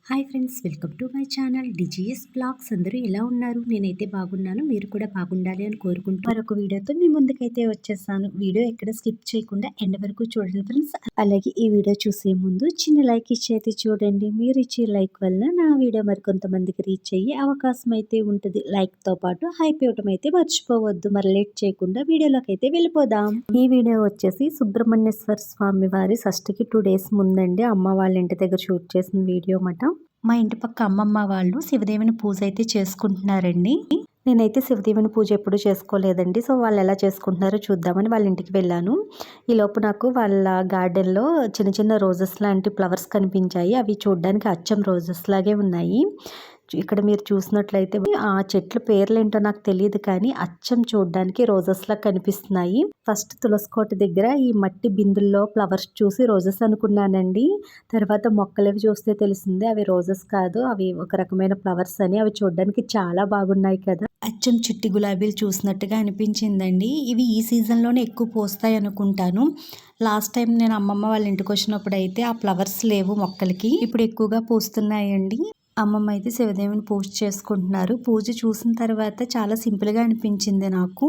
Hi friends, welcome to my channel DGS blogs. అందరూ ఎలా ఉన్నారు? నేనైతే బాగున్నాను. మీరు కూడా బాగుండాలి అని కోరుకుంటూ మరొక వీడియోతో మీ ముందుకైతే వచ్చేసాను. వీడియో ఎక్కడ స్కిప్ చేయకుండా ఎండ్ వరకు చూడండి ఫ్రెండ్స్. అలాగే ఈ వీడియో చూసే ముందు చిన్న లైక్ ఇచ్చి అయితే చూడండి. మీరు ఇచ్చే లైక్ వల్ల నా వీడియో మరికొంతమందికి రీచ్ అయ్యే అవకాశం అయితే ఉంటుంది. లైక్తో పాటు హైప్ ఇవ్వడం అయితే మర్చిపోవద్దు. మరి లేట్ చేయకుండా వీడియోలోకి అయితే వెళ్ళిపోదాం. ఈ వీడియో వచ్చేసి సుబ్రహ్మణ్యేశ్వర స్వామి వారి షష్ఠికి 2 days ముందండి అమ్మ వాళ్ళ ఇంటి దగ్గర షూట్ చేసిన వీడియో మాట. మా ఇంటి పక్క అమ్మమ్మ వాళ్ళు శివదేవుని పూజ అయితే చేసుకుంటున్నారండి. నేనైతే శివదేవుని పూజ ఎప్పుడు చేసుకోలేదండి. సో వాళ్ళు ఎలా చేసుకుంటున్నారో చూద్దామని వాళ్ళ ఇంటికి వెళ్ళాను. ఈలోపు నాకు వాళ్ళ గార్డెన్లో చిన్న చిన్న రోజెస్ లాంటి ఫ్లవర్స్ కనిపించాయి. అవి చూడడానికి అచ్చం రోజెస్ లాగే ఉన్నాయి. ఇక్కడ మీరు చూసినట్లయితే ఆ చెట్ల పేర్లేంటో నాకు తెలియదు, కానీ అచ్చం చూడడానికి రోజెస్ లా కనిపిస్తున్నాయి. ఫస్ట్ తులసికోట దగ్గర ఈ మట్టి బిందుల్లో ఫ్లవర్స్ చూసి రోజెస్ అనుకున్నానండి. తర్వాత మొక్కలవి చూస్తే తెలిసింది అవి రోజెస్ కాదు, అవి ఒక రకమైన ఫ్లవర్స్ అని. అవి చూడడానికి చాలా బాగున్నాయి కదా. అచ్చం చిట్టి గులాబీలు చూసినట్టుగా అనిపించిందండి. ఇవి ఈ సీజన్లోనే ఎక్కువ పూస్తాయి అనుకుంటాను. లాస్ట్ టైం నేను అమ్మమ్మ వాళ్ళ ఇంటికి వచ్చినప్పుడు అయితే ఆ ఫ్లవర్స్ లేవు మొక్కలకి. ఇప్పుడు ఎక్కువగా పూస్తున్నాయండి. అమ్మమ్మ అయితే శివదేవుని పూజ చేసుకుంటున్నారు. పూజ చూసిన తర్వాత చాలా సింపుల్గా అనిపించింది నాకు.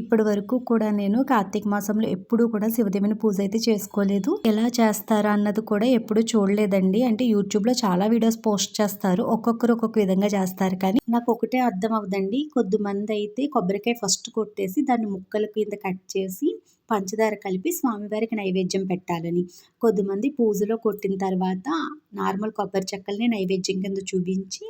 ఇప్పటి వరకు కూడా నేను కార్తీక మాసంలో ఎప్పుడూ కూడా శివదేవుని పూజ అయితే చేసుకోలేదు. ఎలా చేస్తారా అన్నది కూడా ఎప్పుడూ చూడలేదండి. అంటే యూట్యూబ్లో చాలా వీడియోస్ పోస్ట్ చేస్తారు, ఒక్కొక్కరు ఒక్కొక్క విధంగా చేస్తారు. కానీ నాకు ఒకటే అర్థం అవ్వదండి. కొద్దిమంది అయితే కొబ్బరికాయ ఫస్ట్ కొట్టేసి దాన్ని ముక్కల కింద కట్ చేసి పంచదార కలిపి స్వామివారికి నైవేద్యం పెట్టాలని, కొద్దిమంది పూజలో కొట్టిన తర్వాత నార్మల్ కొబ్బరి చెక్కల్ని నైవేద్యం కింద చూపించి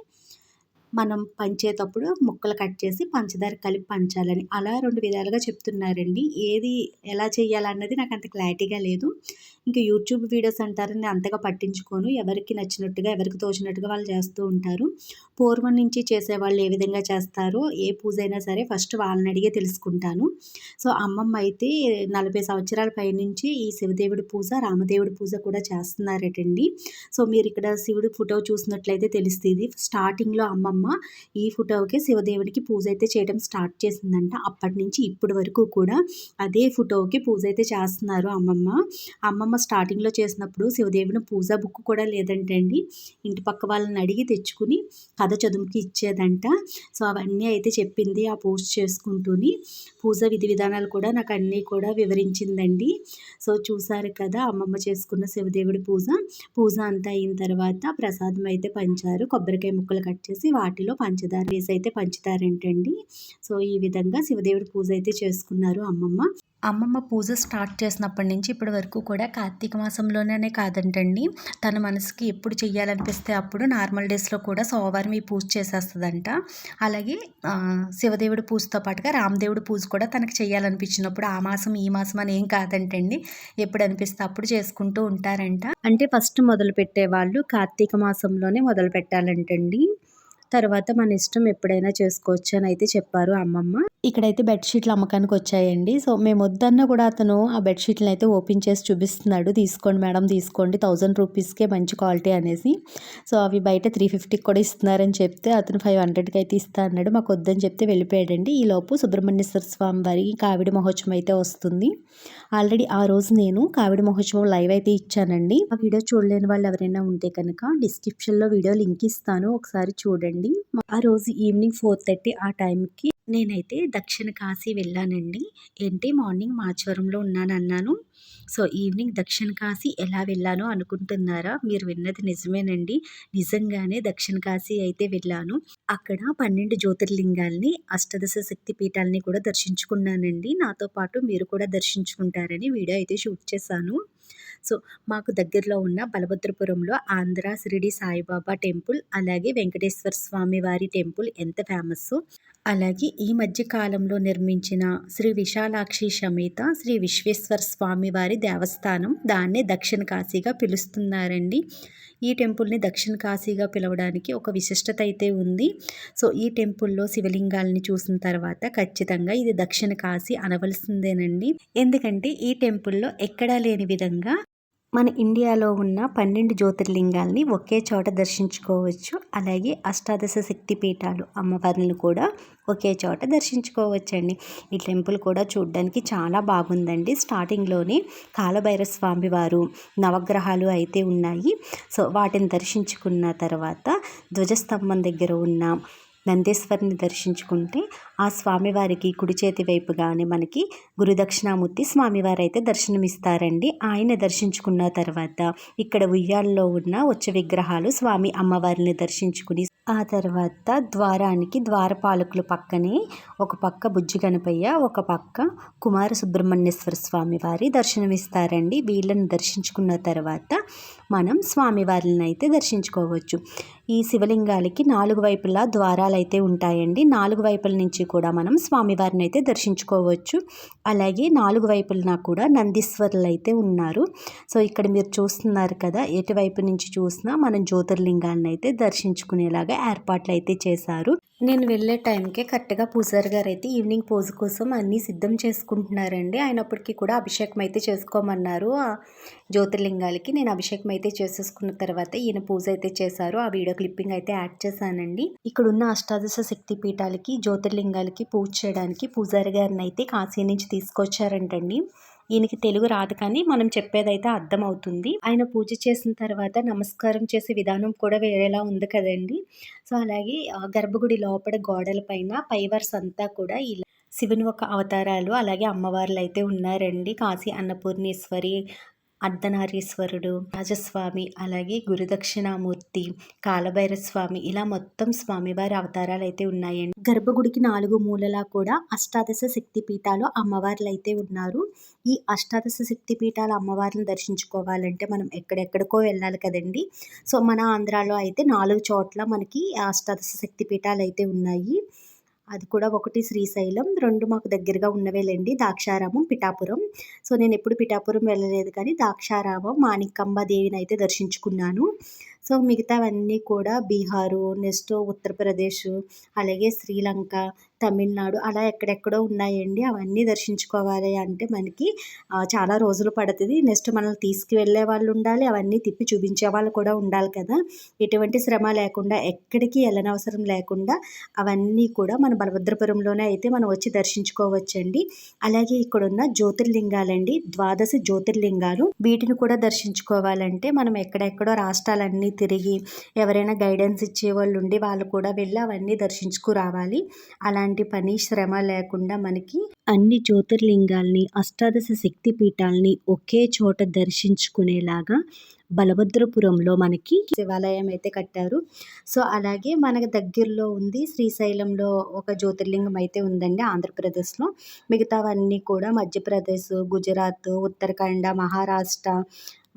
మనం పంచేటప్పుడు ముక్కలు కట్ చేసి పంచదార కలిపి పంచాలని, అలా 2 విధాలుగా చెప్తున్నారండి. ఏది ఎలా చేయాలన్నది నాకు అంత క్లారిటీగా లేదు. ఇంకా యూట్యూబ్ వీడియోస్ అంటారని అంతగా పట్టించుకోను. ఎవరికి నచ్చినట్టుగా ఎవరికి తోచినట్టుగా వాళ్ళు చేస్తూ ఉంటారు. పూర్వం నుంచి చేసేవాళ్ళు ఏ విధంగా చేస్తారో ఏ పూజ అయినా సరే ఫస్ట్ వాళ్ళని అడిగే తెలుసుకుంటాను. సో అమ్మమ్మ అయితే 40 సంవత్సరాల పైనుంచి ఈ శివదేవుడి పూజ, రామదేవుడి పూజ కూడా చేస్తున్నారటండి. సో మీరు ఇక్కడ శివుడి ఫోటో చూసినట్లయితే తెలుస్తుంది. స్టార్టింగ్లో అమ్మమ్మ ఈ ఫోటోకే శివదేవుడికి పూజ అయితే చేయడం స్టార్ట్ చేసిందంట. అప్పటి నుంచి ఇప్పటి వరకు కూడా అదే ఫోటోకి పూజ అయితే చేస్తున్నారు అమ్మమ్మ స్టార్టింగ్లో చేసినప్పుడు శివదేవుని పూజా బుక్ కూడా లేదంటండి. ఇంటి పక్క వాళ్ళని అడిగి తెచ్చుకుని కథ చదువుకి ఇచ్చేదంట. సో అవన్నీ అయితే చెప్పింది ఆ పూజ చేసుకుంటూని. పూజ విధి విధానాలు కూడా నాకు అన్నీ కూడా వివరించిందండి. సో చూసారు కదా అమ్మమ్మ చేసుకున్న శివదేవుడి పూజ అంతా అయిన తర్వాత ప్రసాదం అయితే పంచారు. కొబ్బరికాయ ముక్కలు కట్ చేసి వాటిలో పంచదార వేసి అయితే పంచుతారంటండి. సో ఈ విధంగా శివదేవుడి పూజ అయితే చేసుకున్నారు అమ్మమ్మ పూజ స్టార్ట్ చేసినప్పటి నుంచి ఇప్పటి వరకు కూడా కార్తీక మాసంలోనే కాదంటండి, తన మనసుకి ఎప్పుడు చెయ్యాలనిపిస్తే అప్పుడు నార్మల్ డేస్లో కూడా సోమవారం ఈ పూజ చేసేస్తుందంట. అలాగే శివదేవుడి పూజతో పాటుగా రామదేవుడి పూజ కూడా తనకు చేయాలనిపించినప్పుడు ఆ మాసం ఈ మాసం అని ఏం కాదంటండి, ఎప్పుడు అనిపిస్తే అప్పుడు చేసుకుంటూ ఉంటారంట. అంటే ఫస్ట్ మొదలు పెట్టే వాళ్ళు కార్తీక మాసంలోనే మొదలు పెట్టాలంటండి. తర్వాత మన ఇష్టం ఎప్పుడైనా చేసుకోవచ్చు అని అయితే చెప్పారు అమ్మమ్మ. ఇక్కడైతే బెడ్షీట్లు అమ్మకానికి వచ్చాయండి. సో మేము వద్దన్నా కూడా అతను ఆ బెడ్షీట్లను అయితే ఓపెన్ చేసి చూపిస్తున్నాడు. తీసుకోండి మేడం, తీసుకోండి, 1000 రూపీస్కే మంచి క్వాలిటీ అనేసి. సో అవి బయట 350కి కూడా ఇస్తున్నారని చెప్తే అతను 500కి అయితే ఇస్తా అన్నాడు. మాకు వద్దని చెప్తే వెళ్ళిపోయాడండి. ఈలోపు సుబ్రహ్మణ్యేశ్వర స్వామి వారి కావిడి మహోత్సవం అయితే వస్తుంది. ఆల్రెడీ ఆ రోజు నేను కావిడి మహోత్సవం లైవ్ అయితే ఇచ్చానండి. ఆ వీడియో చూడలేని వాళ్ళు ఎవరైనా ఉంటే కనుక డిస్క్రిప్షన్లో వీడియో లింక్ ఇస్తాను, ఒకసారి చూడండి. ఆ రోజు ఈవినింగ్ 4:30 ఆ టైంకి నేనైతే దక్షిణ కాశీ వెళ్ళానండి. మార్నింగ్ మాచవరంలో ఉన్నానన్నాను. సో ఈవినింగ్ దక్షిణ కాశీ ఎలా వెళ్ళానో అనుకుంటున్నారా? మీరు విన్నది నిజమేనండి. నిజంగానే దక్షిణ కాశీ అయితే వెళ్ళాను. అక్కడ 12 జ్యోతిర్లింగాల్ని, అష్టాదశ శక్తి పీఠాలని కూడా దర్శించుకున్నానండి. నాతో పాటు మీరు కూడా దర్శించుకుంటారని వీడియో అయితే షూట్ చేశాను. సో మాకు దగ్గరలో ఉన్న బలభద్రపురంలో ఆంధ్ర షిరిడి సాయిబాబా టెంపుల్, అలాగే వెంకటేశ్వర స్వామి వారి టెంపుల్ ఎంత ఫేమస్. అలాగే ఈ మధ్య కాలంలో నిర్మించిన శ్రీ విశాలాక్షి సమేత శ్రీ విశ్వేశ్వర స్వామి వారి దేవస్థానం, దాన్నే దక్షిణ కాశీగా పిలుస్తున్నారండి. ఈ టెంపుల్ని దక్షిణ కాశీగా పిలవడానికి ఒక విశిష్టత అయితే ఉంది. సో ఈ టెంపుల్లో శివలింగాల్ని చూసిన తర్వాత ఖచ్చితంగా ఇది దక్షిణ కాశీ అనవలసిందేనండి. ఎందుకంటే ఈ టెంపుల్లో ఎక్కడా లేని విధంగా మన ఇండియాలో ఉన్న 12 జ్యోతిర్లింగాల్ని ఒకే చోట దర్శించుకోవచ్చు. అలాగే అష్టాదశ శక్తి పీఠాలు అమ్మవార్లను కూడా ఒకే చోట దర్శించుకోవచ్చండి. ఈ టెంపుల్ కూడా చూడ్డానికి చాలా బాగుందండి. స్టార్టింగ్‌లోనే కాలభైరవ స్వామి వారు నవగ్రహాలు అయితే ఉన్నాయి. సో, వాటిని దర్శించుకున్న తర్వాత ధ్వజస్తంభం దగ్గర ఉన్న నందీశ్వరుని దర్శించుకుంటే ఆ స్వామివారికి కుడి చేతి వైపుగానే మనకి గురుదక్షిణామూర్తి స్వామివారు అయితే దర్శనమిస్తారండి. ఆయన దర్శించుకున్న తర్వాత ఇక్కడ ఉయ్యాల్లో ఉన్న ఉత్సవ విగ్రహాలు స్వామి అమ్మవారిని దర్శించుకుని ఆ తర్వాత ద్వారానికి ద్వారపాలకులు పక్కనే ఒక పక్క బుజ్జి గణపయ్య, ఒక పక్క కుమార సుబ్రహ్మణ్యేశ్వర స్వామి వారి దర్శనమిస్తారండి. వీళ్ళని దర్శించుకున్న తర్వాత మనం స్వామివారిని అయితే దర్శించుకోవచ్చు. ఈ శివలింగాలకి 4 వైపులా ద్వారాలు అయితే ఉంటాయండి. 4 వైపుల నుంచి కూడా మనం స్వామివారిని అయితే దర్శించుకోవచ్చు. అలాగే 4 వైపులన కూడా నందీశ్వరులు అయితే ఉన్నారు. సో, ఇక్కడ మీరు చూస్తున్నారు కదా, ఎటువైపు నుంచి చూసినా మనం జ్యోతిర్లింగాన్ని అయితే దర్శించుకునేలాగా ఏర్పాట్లు అయితే చేశారు. నేను వెళ్ళే టైంకే కరెక్ట్గా పూజారి గారు అయితే ఈవినింగ్ పూజ కోసం అన్నీ సిద్ధం చేసుకుంటున్నారండి. అయినప్పటికీ కూడా అభిషేకం అయితే చేసుకోమన్నారు. ఆ జ్యోతిర్లింగాలకి నేను అభిషేకం అయితే చేసేసుకున్న తర్వాత ఈయన పూజ అయితే చేశారు. ఆ వీడియో క్లిప్పింగ్ అయితే యాడ్ చేశానండి. ఇక్కడ ఉన్న అష్టాదశ శక్తి పీఠాలకి జ్యోతిర్లింగాలకి పూజ చేయడానికి పూజారి గారిని అయితే కాశీ నుంచి తీసుకొచ్చారంటండి. ఈయనకి తెలుగు రాదు, కానీ మనం చెప్పేదైతే అర్థమవుతుంది. ఆయన పూజ చేసిన తర్వాత నమస్కారం చేసే విధానం కూడా వేరేలా ఉంది కదండి. సో, అలాగే గర్భగుడి లోపల గోడల పైన పైవర్స్ అంతా కూడా ఇలా శివుని ఒక అవతారాలు అలాగే అమ్మవార్లు అయితే ఉన్నారండి. కాశీ అన్నపూర్ణేశ్వరి, అర్ధనారీశ్వరుడు, రాజస్వామి, అలాగే గురుదక్షిణామూర్తి, కాలభైరవ స్వామి, ఇలా మొత్తం స్వామివారి అవతారాలు అయితే ఉన్నాయండి. గర్భగుడికి 4 మూలలా కూడా అష్టాదశ శక్తి పీఠాలు అమ్మవార్లు అయితే ఉన్నారు. ఈ అష్టాదశ శక్తి పీఠాల అమ్మవారిని దర్శించుకోవాలంటే మనం ఎక్కడెక్కడికో వెళ్ళాలి కదండి. సో, మన ఆంధ్రాలో అయితే 4 చోట్ల మనకి అష్టాదశ శక్తి పీఠాలు అయితే ఉన్నాయి. అది కూడా ఒకటి శ్రీశైలం, 2 మాకు దగ్గరగా ఉన్నవేలెండి, ద్రాక్షారామం, పిఠాపురం. సో, నేను ఎప్పుడు పిఠాపురం వెళ్ళలేదు, కానీ ద్రాక్షారామం మాణిక్యాంబ దేవిని అయితే దర్శించుకున్నాను. సో, మిగతావన్నీ కూడా బీహారు, నెక్స్ట్ ఉత్తరప్రదేశ్, అలాగే శ్రీలంక, తమిళనాడు, అలా ఎక్కడెక్కడో ఉన్నాయండి. అవన్నీ దర్శించుకోవాలి అంటే మనకి చాలా రోజులు పడుతుంది. నెక్స్ట్ మనల్ని తీసుకువెళ్ళే వాళ్ళు ఉండాలి, అవన్నీ తిప్పి చూపించే వాళ్ళు కూడా ఉండాలి కదా. ఎటువంటి శ్రమ లేకుండా, ఎక్కడికి వెళ్ళనవసరం లేకుండా అవన్నీ కూడా మన బలభద్రపురంలోనే అయితే మనం వచ్చి దర్శించుకోవచ్చండి. అలాగే ఇక్కడున్న జ్యోతిర్లింగాలండి, 12 జ్యోతిర్లింగాలు. వీటిని కూడా దర్శించుకోవాలంటే మనం ఎక్కడెక్కడో రాష్ట్రాలన్నీ తిరిగి ఎవరైనా గైడెన్స్ ఇచ్చేవాళ్ళు ఉండి వాళ్ళు కూడా వెళ్ళి అవన్నీ దర్శించుకురావాలి. అలాంటి పని శ్రమ లేకుండా మనకి అన్ని జ్యోతిర్లింగాల్ని, అష్టాదశ శక్తి పీఠాలని ఒకే చోట దర్శించుకునేలాగా బలభద్రపురంలో మనకి శివాలయం అయితే కట్టారు. సో, అలాగే మనకు దగ్గరలో ఉంది శ్రీశైలంలో ఒక జ్యోతిర్లింగం అయితే ఉందండి ఆంధ్రప్రదేశ్లో. మిగతావన్నీ కూడా మధ్యప్రదేశ్, గుజరాత్, ఉత్తరాఖండ, మహారాష్ట్ర,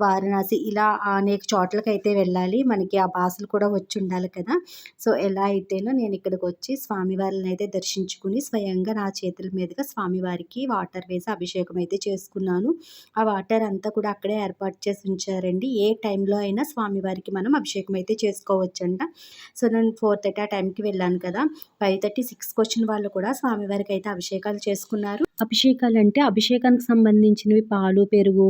వారణాసి, ఇలా అనేక చోట్లకైతే వెళ్ళాలి. మనకి ఆ భాషలు కూడా వచ్చి ఉండాలి కదా. సో, ఎలా అయితేనో నేను ఇక్కడికి వచ్చి స్వామివారిని అయితే దర్శించుకుని స్వయంగా నా చేతుల మీదుగా స్వామివారికి వాటర్ వేసి అభిషేకం అయితే చేసుకున్నాను. ఆ వాటర్ అంతా కూడా అక్కడే ఏర్పాటు చేసి ఉంచారండి. ఏ టైంలో అయినా స్వామివారికి మనం అభిషేకం అయితే చేసుకోవచ్చంట. సో, నేను 4:30 ఆ టైంకి వెళ్ళాను కదా. 5:30, 6కి వచ్చిన వాళ్ళు కూడా స్వామివారికి అయితే అభిషేకాలు చేసుకున్నారు. అభిషేకాలు అంటే అభిషేకానికి సంబంధించినవి పాలు, పెరుగు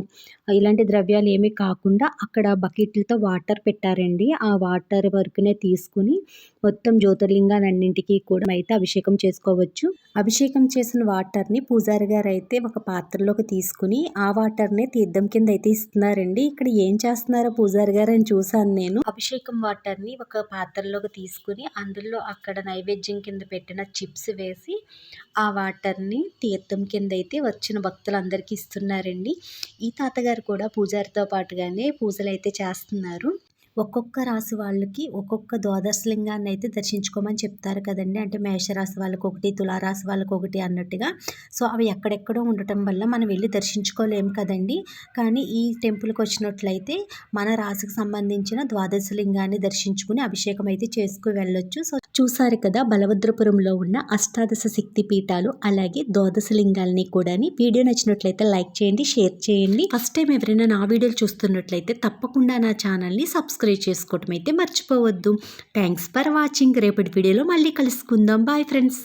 ఇలాంటి ద్రవ్యాలు ఏమీ కాకుండా అక్కడ బకెట్లతో వాటర్ పెట్టారండి. ఆ వాటర్ వరకునే తీసుకుని మొత్తం జ్యోతిర్లింగాలన్నింటికి కూడా అయితే అభిషేకం చేసుకోవచ్చు. అభిషేకం చేసిన వాటర్ని పూజారి గారు అయితే ఒక పాత్రలోకి తీసుకుని ఆ వాటర్నే తీర్థం కింద అయితే ఇస్తున్నారండి. ఇక్కడ ఏం చేస్తున్నారో పూజారి గారు అని చూసాను నేను. అభిషేకం వాటర్ని ఒక పాత్రలోకి తీసుకుని అందులో అక్కడ నైవేద్యం కింద పెట్టిన చిప్స్ వేసి ఆ వాటర్ని తీర్థం కింద అయితే వచ్చిన భక్తులందరికీ ఇస్తున్నారండి. ఈ తాతగారు కూడా పూజారితో పాటుగానే పూజలు అయితే చేస్తున్నారు. ఒక్కొక్క రాశి వాళ్ళకి ఒక్కొక్క ద్వాదశలింగాన్ని అయితే దర్శించుకోమని చెప్తారు కదండి. అంటే మేషరాశి వాళ్ళకి ఒకటి, తులారాశి వాళ్ళకి ఒకటి అన్నట్టుగా. సో, అవి ఎక్కడెక్కడో ఉండటం వల్ల మనం వెళ్ళి దర్శించుకోలేము కదండి. కానీ ఈ టెంపుల్కి వచ్చినట్లయితే మన రాశికి సంబంధించిన ద్వాదశలింగాన్ని దర్శించుకుని అభిషేకం అయితే చేసుకుని వెళ్ళొచ్చు. సో, చూసారు కదా బలభద్రపురంలో ఉన్న అష్టాదశ శక్తి పీఠాలు అలాగే ద్వాదశలింగాలని కూడా. వీడియో నచ్చినట్లయితే లైక్ చేయండి, షేర్ చేయండి. ఫస్ట్ టైం ఎవరైనా నా వీడియోలు చూస్తున్నట్లయితే తప్పకుండా నా ఛానల్ని సబ్స్క్రైబ్ చేసుకోవటం అయితే మర్చిపోవద్దు. Thanks for watching. రేపటి వీడియోలో మళ్ళీ కలుసుకుందాం. Bye friends.